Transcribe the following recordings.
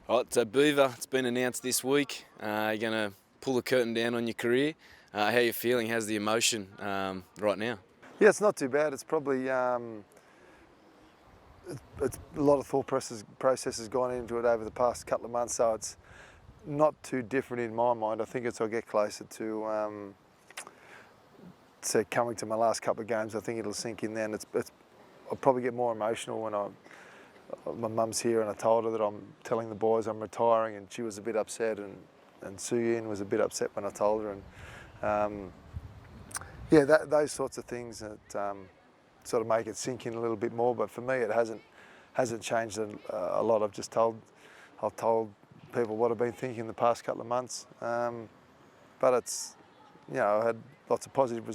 Right, so Beaver, it's been announced this week. You're going to pull the curtain down on your career. How are you feeling? How's the emotion right now? Yeah, it's not too bad. It's probably it's a lot of thought processes gone into it over the past couple of months, so it's not too different in my mind. I think as I get closer to coming to my last couple of games, I think it'll sink in then. I'll probably get more emotional when my mum's here and I told her that I'm telling the boys I'm retiring, and she was a bit upset, and Sue Yin was a bit upset when I told her, and yeah, those sorts of things that sort of make it sink in a little bit more. But for me, it hasn't changed a lot. I've told people what I've been thinking the past couple of months, but it's, I had lots of positive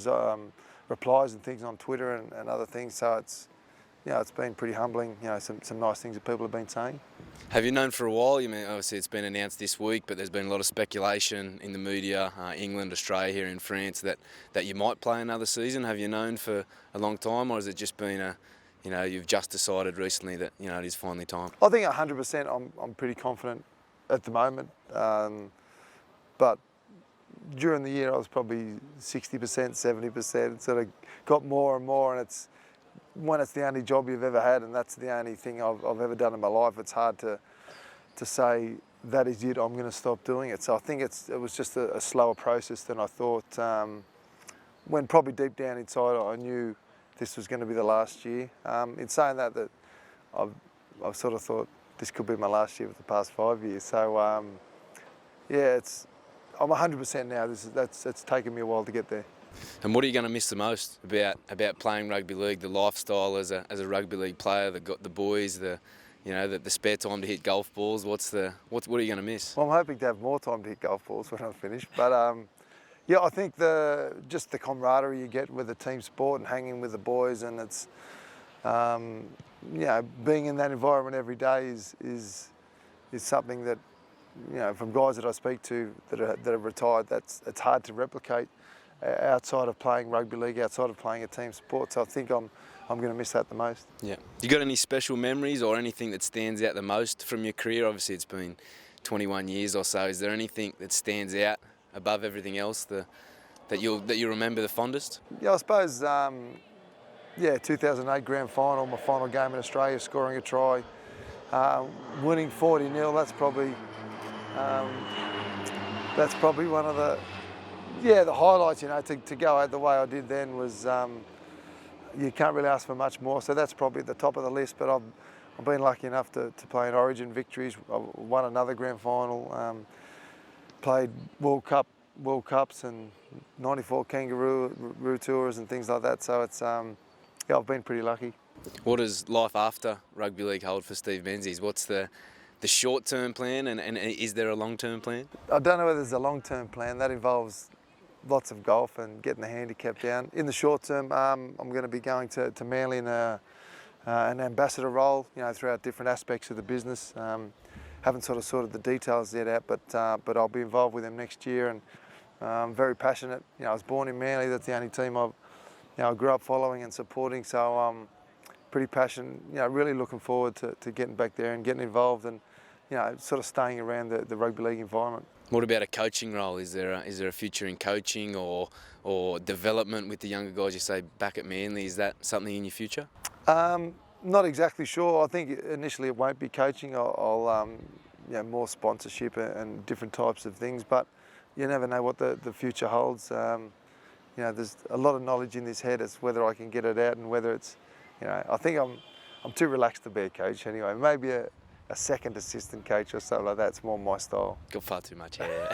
replies and things on Twitter and other things, so it's been pretty humbling. Some nice things that people have been saying. Have you known for a while? Obviously it's been announced this week, but there's been a lot of speculation in the media, England, Australia, here in France, that you might play another season. Have you known for a long time, or has it just been you've just decided recently that it is finally time? I think 100%. I'm pretty confident at the moment, but during the year I was probably 60%, 70%. Sort of got more and more, and when it's the only job you've ever had and that's the only thing I've ever done in my life, it's hard to say that is it, I'm going to stop doing it. So I think it was just a slower process than I thought. When probably deep down inside I knew this was going to be the last year. In saying that I've sort of thought this could be my last year for the past 5 years. So yeah, I'm 100% now. It's taken me a while to get there. And what are you going to miss the most about playing rugby league? The lifestyle as a rugby league player, the boys, the spare time to hit golf balls. What are you going to miss? Well, I'm hoping to have more time to hit golf balls when I'm finished. But yeah, I think just the camaraderie you get with the team sport and hanging with the boys, and it's being in that environment every day is something that from guys that I speak to that are retired, it's hard to replicate outside of playing rugby league, outside of playing a team sport. So I think I'm going to miss that the most. Yeah. You got any special memories or anything that stands out the most from your career? Obviously it's been 21 years or so. Is there anything that stands out above everything else that you remember the fondest? Yeah, I suppose 2008 grand final, my final game in Australia, scoring a try, winning 40-0. That's probably one of the highlights. To go out the way I did then was, you can't really ask for much more. So that's probably at the top of the list. But I've been lucky enough to play in Origin victories. I won another grand final, played World Cups and 94 Kangaroo Tours and things like that. So it's I've been pretty lucky. What does life after rugby league hold for Steve Menzies? What's the short-term plan, and is there a long-term plan? I don't know whether there's a long-term plan. That involves lots of golf and getting the handicap down. In the short term, I'm going to be going to Manly in an ambassador role, throughout different aspects of the business. Haven't sort of sorted the details yet out, but I'll be involved with them next year, and I'm very passionate. I was born in Manly. That's the only team I grew up following and supporting. So I'm pretty passionate. Really looking forward to getting back there and getting involved, and sort of staying around the rugby league environment. What about a coaching role? Is there a future in coaching or development with the younger guys? You say back at Manly, is that something in your future? Not exactly sure. I think initially it won't be coaching. I'll more sponsorship and different types of things, but you never know what the future holds. There's a lot of knowledge in this head. It's whether I can get it out and whether it's, I think I'm too relaxed to be a coach anyway. Maybe a second assistant coach or something like that. It's more my style. Got far too much hair.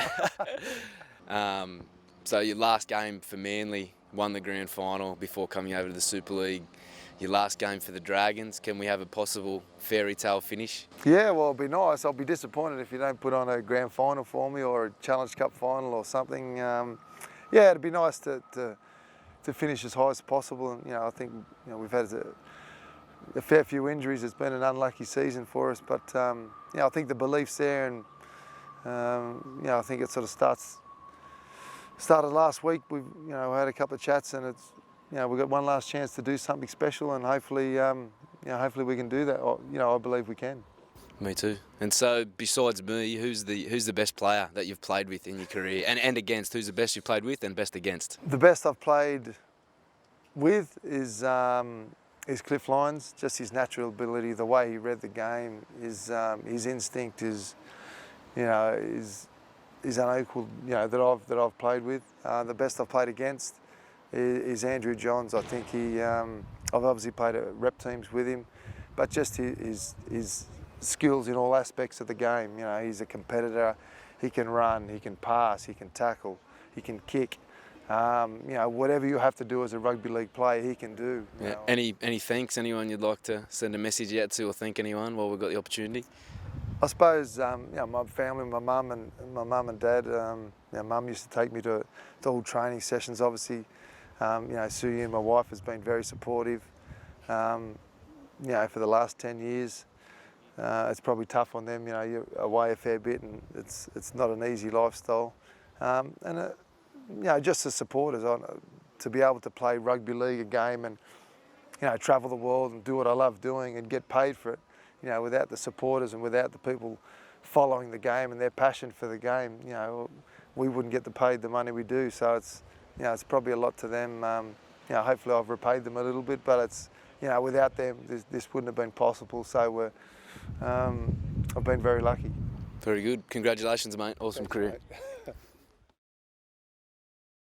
So your last game for Manly, won the grand final before coming over to the Super League. Your last game for the Dragons, can we have a possible fairy tale finish? Yeah, well, it'd be nice. I'll be disappointed if you don't put on a grand final for me or a Challenge Cup final or something. Yeah, it'd be nice to finish as high as possible. And I think we've had a fair few injuries. It's been an unlucky season for us, but I think the belief's there, and I think it sort of started last week. We've had a couple of chats, and it's we've got one last chance to do something special, and hopefully we can do that. I believe we can. Me too. And so, besides me, who's the best player that you've played with in your career, and against? Who's the best you've played with and best against? The best I've played with is Cliff Lyons. Just his natural ability, the way he read the game, his instinct is unequalled. That I've played with. The best I've played against is Andrew Johns. I think I've obviously played at rep teams with him, but just his skills in all aspects of the game. He's a competitor. He can run, he can pass, he can tackle, he can kick. Whatever you have to do as a rugby league player, he can do. Yeah. Any thanks? Anyone you'd like to send a message out to, or thank anyone while we've got the opportunity? I suppose my family, my mum and dad. Mum used to take me to all training sessions. Obviously, Sue, my wife, has been very supportive. For the last 10 years. It's probably tough on them. You're away a fair bit, and it's not an easy lifestyle. Just the supporters, to be able to play rugby league, a game, and travel the world and do what I love doing and get paid for it. Without the supporters and without the people following the game and their passion for the game, we wouldn't get paid the money we do. So it's probably a lot to them. Hopefully I've repaid them a little bit, but it's without them this wouldn't have been possible. So I've been very lucky. Very good. Congratulations, mate. Awesome Thanks, career. Mate.